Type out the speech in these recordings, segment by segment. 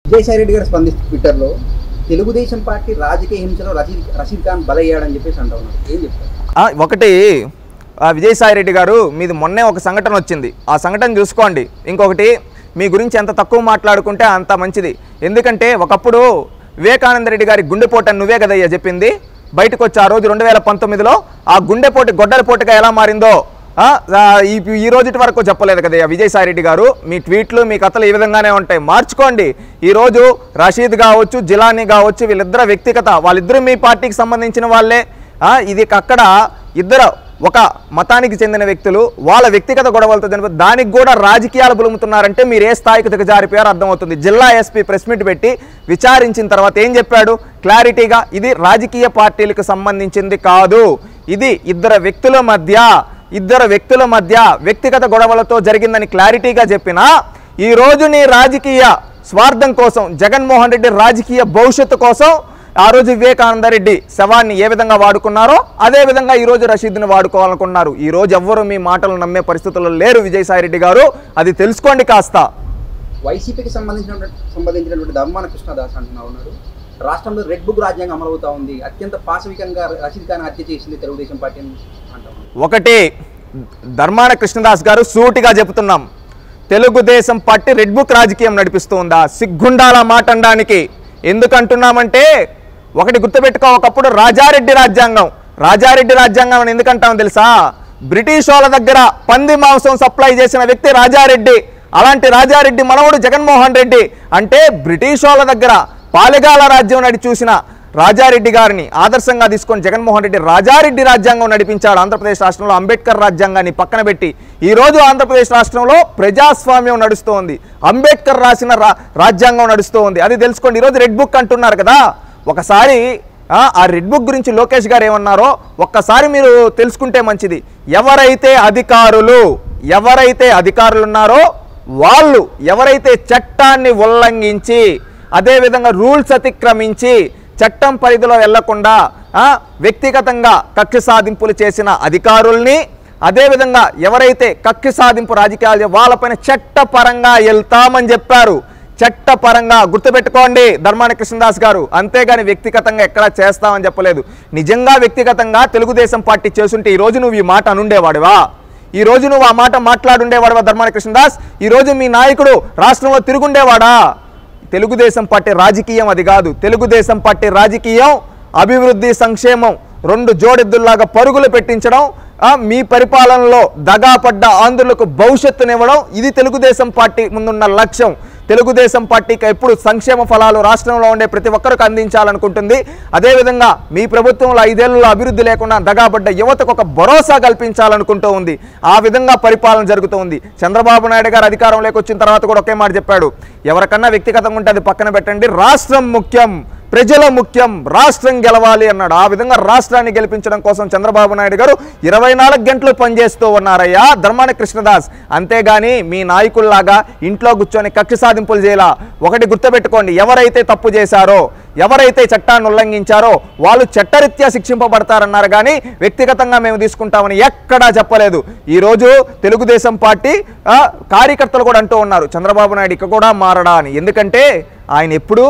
విజయసాయి రెడ్డి గారు స్పందిస్తూ ట్విట్టర్లో తెలుగుదేశం పార్టీ రాజకీయ హింసలో రషీద్ ఖాన్ బలయ్యాడని చెప్పేసి అంటా ఉన్నారు. ఏం చెప్తారు? ఒకటి విజయసాయి రెడ్డి గారు మీది మొన్నే ఒక సంఘటన వచ్చింది, ఆ సంఘటన చూసుకోండి. ఇంకొకటి మీ గురించి ఎంత తక్కువ మాట్లాడుకుంటే అంత మంచిది. ఎందుకంటే ఒకప్పుడు వివేకానంద రెడ్డి గారి గుండెపోటు అని నువ్వే కదయ్యా చెప్పింది. బయటకు వచ్చి ఆ రోజు 2019లో ఆ గుండెపోటు గొడ్డలిపోటుగా ఎలా మారిందో ఈ రోజు వరకు చెప్పలేదు కదా విజయసాయి రెడ్డి గారు. మీ ట్వీట్లు మీ కథలు ఈ విధంగానే ఉంటాయి, మార్చుకోండి. ఈరోజు రషీద్ కావచ్చు, జిలానీ కావచ్చు, వీళ్ళిద్దరు వ్యక్తిగత, వాళ్ళిద్దరూ మీ పార్టీకి సంబంధించిన వాళ్ళే. ఇది అక్కడ ఇద్దరు ఒక మతానికి చెందిన వ్యక్తులు వాళ్ళ వ్యక్తిగత గొడవలతో చనిపోయి దానికి కూడా రాజకీయాలు బులుముతున్నారంటే మీరు ఏ స్థాయికి దిగజారిపోయారో అర్థమవుతుంది. జిల్లా ఎస్పీ ప్రెస్ మీట్ పెట్టి విచారించిన తర్వాత ఏం చెప్పాడు క్లారిటీగా, ఇది రాజకీయ పార్టీలకు సంబంధించింది కాదు, ఇది ఇద్దరు వ్యక్తుల మధ్య వ్యక్తిగత గొడవలతో జరిగిందని క్లారిటీగా చెప్పినా ఈరోజు నీ రాజకీయ స్వార్థం కోసం, జగన్మోహన్ రెడ్డి రాజకీయ భవిష్యత్తు కోసం ఆ రోజు వివేకానంద రెడ్డి శవాన్ని ఏ విధంగా వాడుకున్నారో అదే విధంగా ఈరోజు రషీద్ని వాడుకోవాలనుకున్నారు. ఈరోజు ఎవ్వరూ మీ మాటలు నమ్మే పరిస్థితుల్లో లేరు విజయసాయి రెడ్డి గారు, అది తెలుసుకోండి కాస్త. వైసీపీకి సంబంధించినటువంటి ధర్మాన కృష్ణదాస్ అంటున్నారు, రాష్ట్రంలో రెడ్ బుక్ రాజ్యాంగం అమలవుతా ఉంది, అత్యంత పాశవికంగా రషీద్ ఖాన్ హత్య చేసింది తెలుగుదేశం పార్టీ అంటారు. ఒకటి ధర్మాన కృష్ణదాస్ గారు సూటిగా చెబుతున్నాం, తెలుగుదేశం పార్టీ రెడ్ బుక్ రాజకీయం నడిపిస్తూ ఉందా? సిగ్గుండాల మాట అనడానికి. ఎందుకంటున్నామంటే ఒకటి గుర్తుపెట్టుకో, ఒకప్పుడు రాజారెడ్డి రాజ్యాంగం అని ఎందుకంటామో తెలుసా? బ్రిటిష్ వాళ్ళ దగ్గర పంది మాంసం సప్లై చేసిన వ్యక్తి రాజారెడ్డి. అలాంటి రాజారెడ్డి మనవడు జగన్మోహన్ రెడ్డి. అంటే బ్రిటిష్ వాళ్ళ దగ్గర పాలెగాల రాజ్యం నడి చూసిన రాజారెడ్డి గారిని ఆదర్శంగా తీసుకొని జగన్మోహన్ రెడ్డి రాజారెడ్డి రాజ్యాంగం నడిపించాడు ఆంధ్రప్రదేశ్ రాష్ట్రంలో. అంబేద్కర్ రాజ్యాంగాన్ని పక్కన పెట్టి ఈరోజు ఆంధ్రప్రదేశ్ రాష్ట్రంలో ప్రజాస్వామ్యం నడుస్తూ ఉంది, అంబేద్కర్ రాసిన రాజ్యాంగం నడుస్తూ ఉంది. అది తెలుసుకోండి. ఈరోజు రెడ్ బుక్ అంటున్నారు కదా, ఒకసారి ఆ రెడ్ బుక్ గురించి లోకేష్ గారు ఏమన్నారో ఒక్కసారి మీరు తెలుసుకుంటే మంచిది. ఎవరైతే అధికారులు ఉన్నారో వాళ్ళు ఎవరైతే చట్టాన్ని ఉల్లంఘించి అదేవిధంగా రూల్స్ అతిక్రమించి చట్టం పరిధిలో వెళ్లకుండా వ్యక్తిగతంగా కక్ష సాధింపులు చేసిన అధికారుల్ని, అదేవిధంగా ఎవరైతే కక్ష సాధింపు రాజకీయాలు వాళ్ళపైన చట్టపరంగా వెళ్తామని చెప్పారు. చట్టపరంగా గుర్తుపెట్టుకోండి ధర్మాన కృష్ణదాస్ గారు, అంతేగాని వ్యక్తిగతంగా ఎక్కడా చేస్తామని చెప్పలేదు. నిజంగా వ్యక్తిగతంగా తెలుగుదేశం పార్టీ చేస్తుంటే ఈరోజు నువ్వు ఈ మాట అనుండేవాడివా? ఈరోజు నువ్వు ఆ మాట మాట్లాడుండేవాడివా ధర్మాన కృష్ణదాస్? ఈరోజు మీ నాయకుడు రాష్ట్రంలో తిరుగుండేవాడా? తెలుగుదేశం పార్టీ రాజకీయం అది కాదు. తెలుగుదేశం పార్టీ రాజకీయం అభివృద్ధి, సంక్షేమం రెండు జోడెద్దుల్లాగా పరుగులు పెట్టించడం, మీ పరిపాలనలో దగాపడ్డ ఆంధ్రులకు భవిష్యత్తునివ్వడం, ఇది తెలుగుదేశం పార్టీ ముందున్న లక్ష్యం. తెలుగుదేశం పార్టీకి ఎప్పుడు సంక్షేమ ఫలాలు రాష్ట్రంలో ఉండే ప్రతి ఒక్కరికి అందించాలనుకుంటుంది. అదేవిధంగా మీ ప్రభుత్వంలో 5 ఏళ్లలో అభివృద్ధి లేకుండా దగాపడ్డ యువతకు ఒక భరోసా కల్పించాలనుకుంటూ ఉంది. ఆ విధంగా పరిపాలన జరుగుతూ ఉంది. చంద్రబాబు నాయుడు గారు అధికారంలోకి వచ్చిన తర్వాత కూడా ఒకే మాట చెప్పాడు, ఎవరికన్నా వ్యక్తిగతంగా ఉంటే అది పక్కన పెట్టండి, రాష్ట్రం ముఖ్యం, ప్రజల ముఖ్యం, రాష్ట్రం గెలవాలి అన్నాడు. ఆ విధంగా రాష్ట్రాన్ని గెలిపించడం కోసం చంద్రబాబు నాయుడు గారు 24 గంటలు పనిచేస్తూ ఉన్నారయ్యా ధర్మాన కృష్ణదాస్. అంతేగాని మీ నాయకుల్లాగా ఇంట్లో కూర్చొని కక్ష సాధింపులు చేయాలా. ఒకటి గుర్తుపెట్టుకోండి, ఎవరైతే తప్పు చేశారో, ఎవరైతే చట్టాన్ని ఉల్లంఘించారో వాళ్ళు చట్టరీత్యా శిక్షింపబడతారన్నారు, కానీ వ్యక్తిగతంగా మేము తీసుకుంటామని ఎక్కడా చెప్పలేదు. ఈరోజు తెలుగుదేశం పార్టీ కార్యకర్తలు కూడా అంటూ ఉన్నారు, చంద్రబాబు నాయుడు ఇక కూడా మారడా అని. ఎందుకంటే ఆయన ఎప్పుడు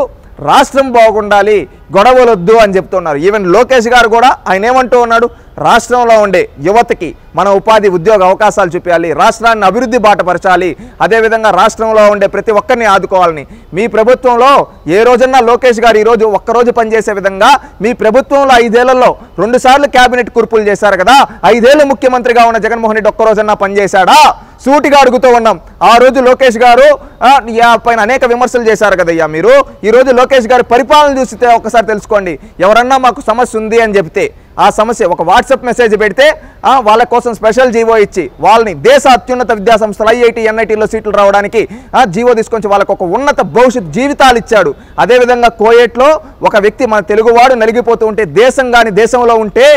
రాష్ట్రం బాగుండాలి, గొడవలొద్దు అని చెప్తున్నారు. ఈవెన్ లోకేష్ గారు కూడా ఆయన ఏమంటూ ఉన్నాడు, రాష్ట్రంలో ఉండే యువతకి మన ఉపాధి ఉద్యోగ అవకాశాలు చూపించాలి, రాష్ట్రాన్ని అభివృద్ధి బాటపరచాలి, అదేవిధంగా రాష్ట్రంలో ఉండే ప్రతి ఒక్కరిని ఆదుకోవాలని. మీ ప్రభుత్వంలో ఏ రోజన్నా లోకేష్ గారు ఈరోజు ఒక్కరోజు పనిచేసే విధంగా మీ ప్రభుత్వంలో 5 ఏళ్లలో 2 సార్లు క్యాబినెట్ కుర్పులు చేశారు కదా, 5 ఏళ్ళు ముఖ్యమంత్రిగా ఉన్న జగన్మోహన్ రెడ్డి ఒక్కరోజన్నా పనిచేశాడా? సూటిగా అడుగుతూ ఉన్నాం. ఆ రోజు లోకేష్ గారు పైన అనేక విమర్శలు చేశారు కదయ్యా మీరు. ఈరోజు లోకేష్ గారు పరిపాలన చూస్తే ఒకసారి తెలుసుకోండి. ఎవరన్నా మాకు సమస్య ఉంది అని చెప్తే ఆ సమస్య ఒక వాట్సాప్ మెసేజ్ పెడితే వాళ్ళ కోసం స్పెషల్ జీవో ఇచ్చి వాళ్ళని దేశ అత్యున్నత విద్యాసంస్థలు IIT NITలో సీట్లు రావడానికి జీవో తీసుకొచ్చి వాళ్ళకు ఒక ఉన్నత భవిష్యత్ జీవితాలు ఇచ్చాడు. అదేవిధంగా కోయేట్లో ఒక వ్యక్తి మన తెలుగువాడు నలిగిపోతూ ఉంటే దేశం కానీ దేశంలో ఉంటే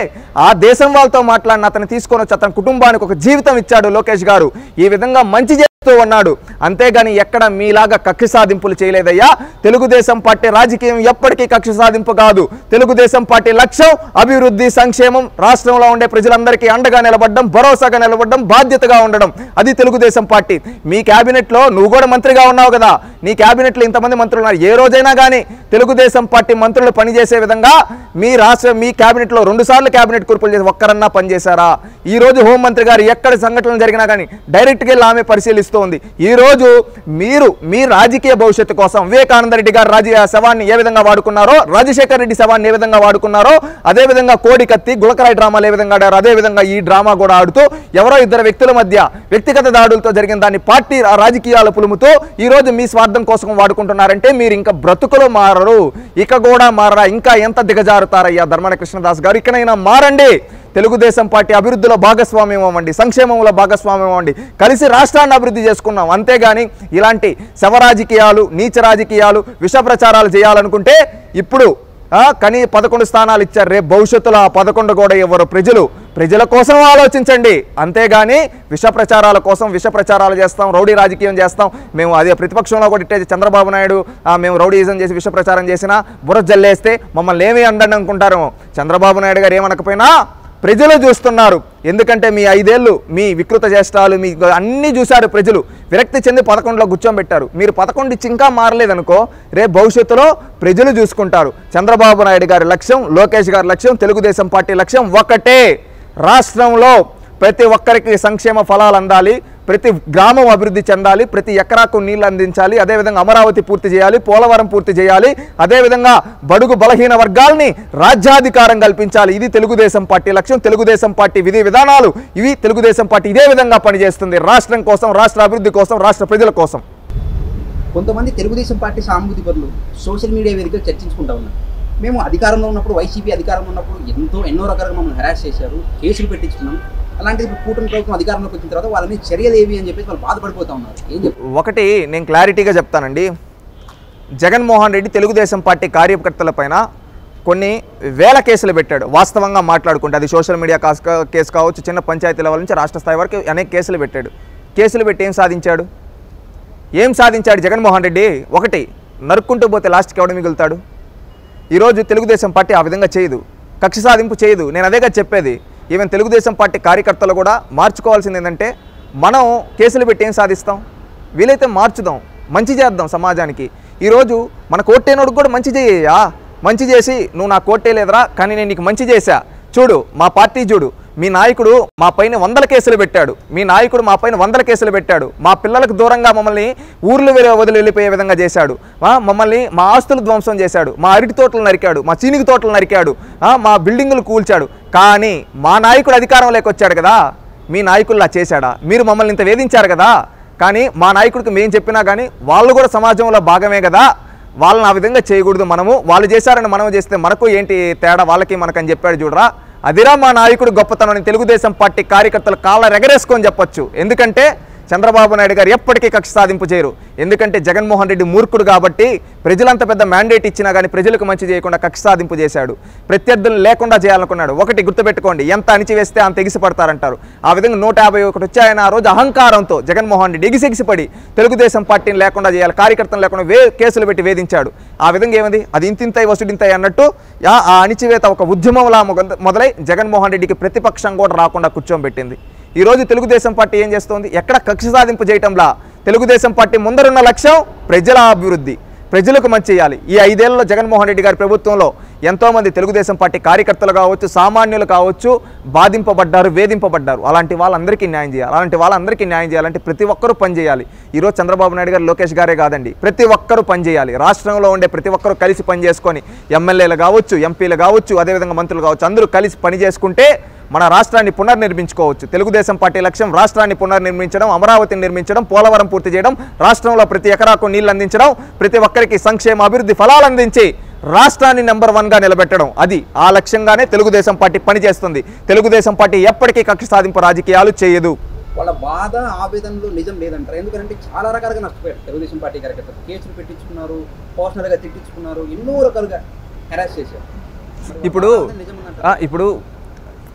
ఆ దేశం వాళ్ళతో మాట్లాడిన అతను తీసుకొని వచ్చి అతని కుటుంబానికి ఒక జీవితం ఇచ్చాడు లోకేష్ గారు. ఈ విధంగా మంచి చేస్తూ ఉన్నాడు. అంతేగాని ఎక్కడ మీలాగా కక్ష సాధింపులు చేయలేదయ్యా. తెలుగుదేశం పార్టీ రాజకీయం ఎప్పటికీ కక్ష సాధింపు కాదు. తెలుగుదేశం పార్టీ లక్ష్యం అభివృద్ధి, సంక్షేమం, రాష్ట్రంలో ఉండే ప్రజలందరికీ అండగా నిలబడడం, భరోసాగా నిలబడడం, బాధ్యతగా ఉండడం, అది తెలుగుదేశం పార్టీ. మీ క్యాబినెట్లో నువ్వు కూడా మంత్రిగా ఉన్నావు కదా, నీ క్యాబినెట్లో ఇంతమంది మంత్రులు ఉన్నారు. ఏ రోజైనా కానీ తెలుగుదేశం పార్టీ మంత్రులు పనిచేసే విధంగా మీ క్యాబినెట్లో 2 సార్లు క్యాబినెట్ కూర్పులు చేసి ఒక్కరన్నా పనిచేశారా? ఈ రోజు హోంమంత్రి గారు ఎక్కడ సంఘటనలు జరిగినా కానీ డైరెక్ట్గా వెళ్ళి ఆమె పరిశీలిస్తూ ఉంది. ఈ రోజు మీరు మీ రాజకీయ భవిష్యత్తు కోసం వివేకానంద రెడ్డి గారు శవాన్ని ఏ విధంగా వాడుకున్నారో, రాజశేఖర రెడ్డి శవాన్ని ఏ విధంగా వాడుకున్నారో, అదే విధంగా కోడి కత్తి గులకరాయి డ్రామాలు ఏ విధంగా ఆడారు, అదే విధంగా ఈ డ్రామా కూడా ఆడుతూ ఎవరో 2 వ్యక్తుల మధ్య వ్యక్తిగత దాడులతో జరిగిన దాన్ని పార్టీ రాజకీయాలు పులుముతూ ఈ రోజు మీ స్వార్థం కోసం వాడుకుంటున్నారంటే మీరు ఇంకా బ్రతుకులు మారరు, ఇక కూడా మారరా, ఇంకా ఎంత దిగజారుతారయ్యా ధర్మాన కృష్ణదాస్ గారు. ఇకనైనా మారండి, తెలుగుదేశం పార్టీ అభివృద్ధిలో భాగస్వామ్యం అవ్వండి, సంక్షేమంలో భాగస్వామ్యం అవ్వండి, కలిసి రాష్ట్రాన్ని అభివృద్ధి చేసుకున్నాం. అంతేగాని ఇలాంటి శవ రాజకీయాలు, నీచ రాజకీయాలు, విష ప్రచారాలు చేయాలనుకుంటే ఇప్పుడు కానీ 11 స్థానాలు ఇచ్చారు, రేపు భవిష్యత్తులో 11 కూడా ఎవరు ప్రజల కోసం ఆలోచించండి. అంతేగాని విష ప్రచారాల కోసం విష ప్రచారాలు చేస్తాం, రౌడీ రాజకీయం చేస్తాం. మేము అదే ప్రతిపక్షంలో కూడా ఇట్టే చంద్రబాబు నాయుడు మేము రౌడీయిజం చేసి విష ప్రచారం చేసినా బుర్ర జల్లేస్తే మమ్మల్ని ఏమీ అండండి అనుకుంటారు. చంద్రబాబు నాయుడు గారు ఏమనకపోయినా ప్రజలు చూస్తున్నారు. ఎందుకంటే మీ 5 ఏళ్ళు మీ వికృత చేష్టాలు మీ అన్నీ చూశారు ప్రజలు, విరక్తి చెంది 11లో కూర్చోబెట్టారు. మీరు 11 ఇచ్చి ఇంకా మారలేదనుకో రేపు భవిష్యత్తులో ప్రజలు చూసుకుంటారు. చంద్రబాబు నాయుడు గారి లక్ష్యం, లోకేష్ గారి లక్ష్యం, తెలుగుదేశం పార్టీ లక్ష్యం ఒకటే, రాష్ట్రంలో ప్రతి ఒక్కరికి సంక్షేమ ఫలాలు అందాలి, ప్రతి గ్రామం అభివృద్ధి చెందాలి, ప్రతి ఎకరాకు నీళ్లు అందించాలి, అదేవిధంగా అమరావతి పూర్తి చేయాలి, పోలవరం పూర్తి చేయాలి, అదేవిధంగా బడుగు బలహీన వర్గాల్ని రాజ్యాధికారం కల్పించాలి. ఇది తెలుగుదేశం పార్టీ లక్ష్యం. తెలుగుదేశం పార్టీ విధి విధానాలు ఇవి. తెలుగుదేశం పార్టీ ఇదే విధంగా పనిచేస్తుంది, రాష్ట్రం కోసం, రాష్ట్ర అభివృద్ధి కోసం, రాష్ట్ర ప్రజల కోసం. కొంతమంది తెలుగుదేశం పార్టీ సానుభూతి పరులు సోషల్ మీడియా వేదికగా చర్చించుకుంటా ఉన్నారు. మేము అధికారంలో ఉన్నప్పుడు, వైసీపీ అధికారంలో ఉన్నప్పుడు ఎన్నో రకాలుగా మమ్మల్ని హెరాస్ చేశారు, కేసులు పెట్టించుకున్నాం. అలాంటిది ఇప్పుడు కూటమి ప్రభుత్వం అధికారంలోకి వచ్చిన తర్వాత వాళ్ళని చర్యలు ఏవి అని చెప్పేసి వాళ్ళు బాధపడిపోతూ ఉన్నారు. ఏం చెప్తారు? ఒకటి నేను క్లారిటీగా చెప్తానండి. జగన్మోహన్ రెడ్డి తెలుగుదేశం పార్టీ కార్యకర్తల పైన కొన్ని వేల కేసులు పెట్టాడు. వాస్తవంగా మాట్లాడుకుంటే అది సోషల్ మీడియా కేసు కావచ్చు, చిన్న పంచాయతీ లెవెల్ నుంచి రాష్ట్ర స్థాయి వరకు అనేక కేసులు పెట్టాడు. కేసులు పెట్టి ఏం సాధించాడు జగన్మోహన్ రెడ్డి? ఒకటి, నరుక్కుంటూ పోతే లాస్ట్కి ఎవడు మిగులుతాడు? ఈరోజు తెలుగుదేశం పార్టీ ఆ విధంగా చేయదు, కక్ష సాధింపు చేయదు. నేను అదేగా చెప్పేది. ఈవెన్ తెలుగుదేశం పార్టీ కార్యకర్తలు కూడా మార్చుకోవాల్సింది ఏంటంటే, మనం కేసులు పెట్టి ఏం సాధిస్తాం? వీలైతే మార్చుదాం, మంచి చేద్దాం సమాజానికి. ఈరోజు మన కోట్టేనోడికి కూడా మంచి చేయ్యా, మంచి చేసి నువ్వు నా కోట్టే లేదరా కానీ నేను నీకు మంచి చేశా, చూడు మా పార్టీ చూడు, మీ నాయకుడు మా పైన 100 కేసులు పెట్టాడు, మీ నాయకుడు మా పైన 100 కేసులు పెట్టాడు, మా పిల్లలకు దూరంగా మమ్మల్ని ఊర్లు వదిలి వెళ్ళిపోయే విధంగా చేశాడు, మమ్మల్ని మా ఆస్తులు ధ్వంసం చేశాడు, మా అరటి తోటలు నరికాడు, మా చీనిగి తోటలు నరికాడు, మా బిల్డింగులు కూల్చాడు. కానీ మా నాయకుడు అధికారంలోకి వచ్చాడు కదా, మీ నాయకుల్లా చేశాడా? మీరు మమ్మల్ని ఇంత వేధించారు కదా, కానీ మా నాయకుడికి మేము చెప్పినా కానీ వాళ్ళు కూడా సమాజంలో భాగమే కదా, వాళ్ళని ఆ విధంగా చేయకూడదు. వాళ్ళు చేశారని మనం చేస్తే మనకు ఏంటి తేడా, వాళ్ళకి మనకని చెప్పాడు చూడరా. అదిరా మా నాయకుడు గొప్పతనం అని తెలుగుదేశం పార్టీ కార్యకర్తలు కాళ్ళ ఎగరేసుకొని చెప్పొచ్చు. ఎందుకంటే చంద్రబాబు నాయుడు గారు ఎప్పటికీ కక్ష సాధింపు చేయరు. ఎందుకంటే జగన్మోహన్ రెడ్డి మూర్ఖుడు కాబట్టి ప్రజలంత పెద్ద మ్యాండేట్ ఇచ్చినా కానీ ప్రజలకు మంచి చేయకుండా కక్ష సాధింపు చేశాడు. ప్రత్యర్థులను లేకుండా చేయాలనుకున్నాడు. ఒకటి గుర్తుపెట్టుకోండి, ఎంత అణిచివేస్తే అంత ఎగిసిపడతారంటారు. ఆ విధంగా 151 వచ్చాయని ఆ రోజు అహంకారంతో జగన్మోహన్ రెడ్డి ఎగిసిపడి తెలుగుదేశం పార్టీని లేకుండా చేయాలి, కార్యకర్తలు లేకుండా కేసులు పెట్టి వేధించాడు. ఆ విధంగా ఏమైంది? అది ఇంతింతై వసుడింతై అన్నట్టు ఆ అణిచివేత ఒక ఉద్యమంలా మొదలై జగన్మోహన్ రెడ్డికి ప్రతిపక్షం కూడా రాకుండా కూర్చోబెట్టింది. ఈరోజు తెలుగుదేశం పార్టీ ఏం చేస్తోంది? ఎక్కడ కక్ష సాధింపు చేయటంలా తెలుగుదేశం పార్టీ ముందరున్న లక్ష్యం ప్రజల అభివృద్ధి, ప్రజలకు మంచి చేయాలి. ఈ 5 ఏళ్లలో జగన్మోహన్ రెడ్డి గారి ప్రభుత్వంలో ఎంతోమంది తెలుగుదేశం పార్టీ కార్యకర్తలు కావచ్చు, సామాన్యులు కావచ్చు, బాధింపబడ్డారు, వేధింపబడ్డారు. అలాంటి వాళ్ళందరికీ న్యాయం చేయాలంటే ప్రతి ఒక్కరూ పనిచేయాలి. ఈరోజు చంద్రబాబు నాయుడు గారు, లోకేష్ గారే కాదండి, ప్రతి ఒక్కరూ పనిచేయాలి. రాష్ట్రంలో ఉండే ప్రతి ఒక్కరూ కలిసి పనిచేసుకొని ఎమ్మెల్యేలు కావచ్చు, ఎంపీలు కావచ్చు, అదేవిధంగా మంత్రులు కావచ్చు, అందరూ కలిసి పనిచేసుకుంటే మన రాష్ట్రాన్ని పునర్నిర్మించుకోవచ్చు. తెలుగుదేశం పార్టీ లక్ష్యం రాష్ట్రాన్ని పునర్నిర్మించడం, అమరావతిని నిర్మించడం, పోలవరం పూర్తి చేయడం, రాష్ట్రంలో ప్రతి ఎకరాకు నీళ్లు అందించడం, ప్రతి ఒక్కరికి సంక్షేమ అభివృద్ధి ఫలాలు అందించి రాష్ట్రాన్ని నెంబర్ 1గా నిలబెట్టడం. అది ఆ లక్ష్యంగానే తెలుగుదేశం పార్టీ పనిచేస్తుంది. తెలుగుదేశం పార్టీ ఎప్పటికీ కక్ష సాధింపు రాజకీయాలు చేయదు. వాళ్ళ బాధ ఆవేదనలో నిజం లేదంటారు. ఎందుకంటే చాలా రకాలుగా నష్టపోయారు తెలుగుదేశం పార్టీ కార్యకర్తలు. కేసులు పెట్టించుకున్నారు, పర్సనల్గా తిట్టించుకున్నారు, ఎన్నో రకాలుగా హెరాస్ చేశారు. ఇప్పుడు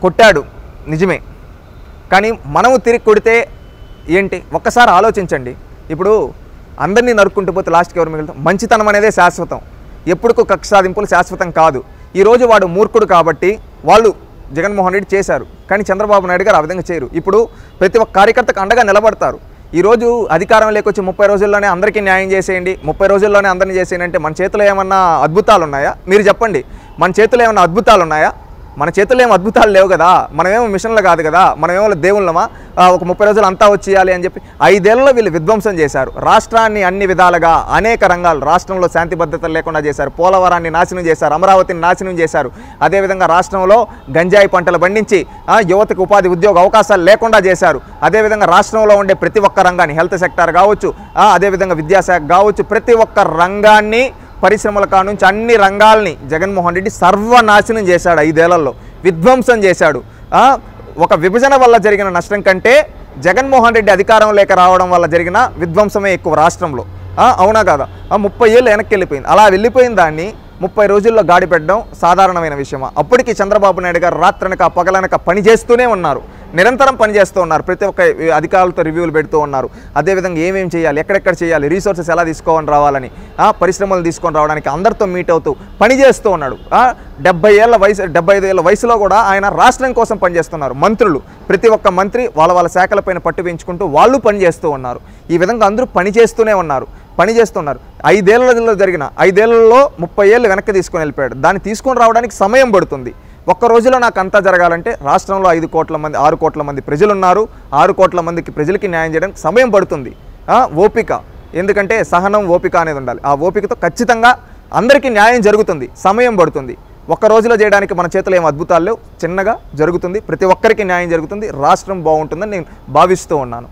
కొట్టాడు నిజమే, కానీ మనము తిరిగి కొడితే ఏంటి? ఒక్కసారి ఆలోచించండి. ఇప్పుడు అందరినీ నరుక్కుంటూ పోతే లాస్ట్కి ఎవరు మిగులుతాం? మంచితనం అనేదే శాశ్వతం, ఎప్పుడుకు కక్ష సాధింపులు శాశ్వతం కాదు. ఈరోజు వాడు మూర్ఖుడు కాబట్టి వాళ్ళు జగన్మోహన్ రెడ్డి చేశారు. కానీ చంద్రబాబు నాయుడు గారు ఆ విధంగా చేయరు. ఇప్పుడు ప్రతి ఒక్క కార్యకర్తకు అండగా నిలబడతారు. ఈరోజు అధికారం లేకొచ్చి 30 రోజుల్లోనే అందరికీ న్యాయం చేసేయండి, 30 రోజుల్లోనే అందరినీ చేసేయండి అంటే మన చేతిలో ఏమన్నా అద్భుతాలు ఉన్నాయా? మీరు చెప్పండి, మన చేతిలో ఏమన్నా అద్భుతాలు ఉన్నాయా? మన చేతుల్లో ఏం అద్భుతాలు లేవు కదా, మనమేమో మిషన్లు కాదు కదా, మనమేమో దేవుళ్ళమా ఒక 30 రోజులు అంతా వచ్చేయాలి అని చెప్పి 5 ఏళ్లలో వీళ్ళు విధ్వంసం చేశారు. రాష్ట్రాన్ని అన్ని విధాలుగా అనేక రంగాలు రాష్ట్రంలో శాంతి భద్రతలు లేకుండా చేశారు. పోలవరాన్ని నాశనం చేశారు, అమరావతిని నాశనం చేశారు. అదేవిధంగా రాష్ట్రంలో గంజాయి పంటలు పండించి యువతకు ఉపాధి ఉద్యోగ అవకాశాలు లేకుండా చేశారు. అదేవిధంగా రాష్ట్రంలో ఉండే ప్రతి ఒక్క రంగాన్ని, హెల్త్ సెక్టార్ కావచ్చు, అదేవిధంగా విద్యాశాఖ కావచ్చు, ప్రతి ఒక్క రంగాన్ని, పరిశ్రమల కానుంచి అన్ని రంగాల్ని జగన్మోహన్ రెడ్డి సర్వనాశనం చేశాడు. 5 ఏళ్లలో విధ్వంసం చేశాడు. ఒక విభజన వల్ల జరిగిన నష్టం కంటే జగన్మోహన్ రెడ్డి అధికారం లేక రావడం వల్ల జరిగిన విధ్వంసమే ఎక్కువ రాష్ట్రంలో. అవునా కాదా? 30 ఏళ్ళు వెనక్కి వెళ్ళిపోయింది. అలా వెళ్ళిపోయిన దాన్ని 30 రోజుల్లో గాడి పెట్టడం సాధారణమైన విషయమా? అప్పటికి చంద్రబాబు నాయుడు గారు రాత్రనక పగలనక పని చేస్తూనే ఉన్నారు, నిరంతరం పనిచేస్తూ ఉన్నారు. ప్రతి ఒక్క అధికారులతో రివ్యూలు పెడుతూ ఉన్నారు. అదేవిధంగా ఏమేమి చేయాలి, ఎక్కడెక్కడ చేయాలి, రీసోర్సెస్ ఎలా తీసుకోవని రావాలని, పరిశ్రమలు తీసుకొని రావడానికి అందరితో మీట్ అవుతూ పనిచేస్తూ ఉన్నాడు. 75 ఏళ్ళ వయసులో కూడా ఆయన రాష్ట్రం కోసం పనిచేస్తున్నారు. మంత్రులు, ప్రతి ఒక్క మంత్రి వాళ్ళ శాఖలపైన పట్టు పెంచుకుంటూ వాళ్ళు పనిచేస్తూ ఉన్నారు. ఈ విధంగా అందరూ పనిచేస్తూనే ఉన్నారు. 5 ఏళ్లలో జరిగిన 5 ఏళ్లలో 30 ఏళ్ళు వెనక్కి తీసుకొని వెళ్ళిపోయాడు. దాన్ని తీసుకొని రావడానికి సమయం పడుతుంది. ఒక్క రోజులో నాకు అంతా జరగాలంటే రాష్ట్రంలో 5 కోట్ల మంది 6 కోట్ల మంది ప్రజలు ఉన్నారు. 6 కోట్ల మందికి ప్రజలకి న్యాయం చేయడానికి సమయం పడుతుంది. ఓపిక, ఎందుకంటే సహనం, ఓపిక అనేది ఉండాలి. ఆ ఓపికతో ఖచ్చితంగా అందరికీ న్యాయం జరుగుతుంది. సమయం పడుతుంది. ఒక్క రోజులో చేయడానికి మన చేతిలో ఏం అద్భుతాలు లేవు. చిన్నగా జరుగుతుంది, ప్రతి ఒక్కరికి న్యాయం జరుగుతుంది, రాష్ట్రం బాగుంటుందని నేను భావిస్తూ ఉన్నాను.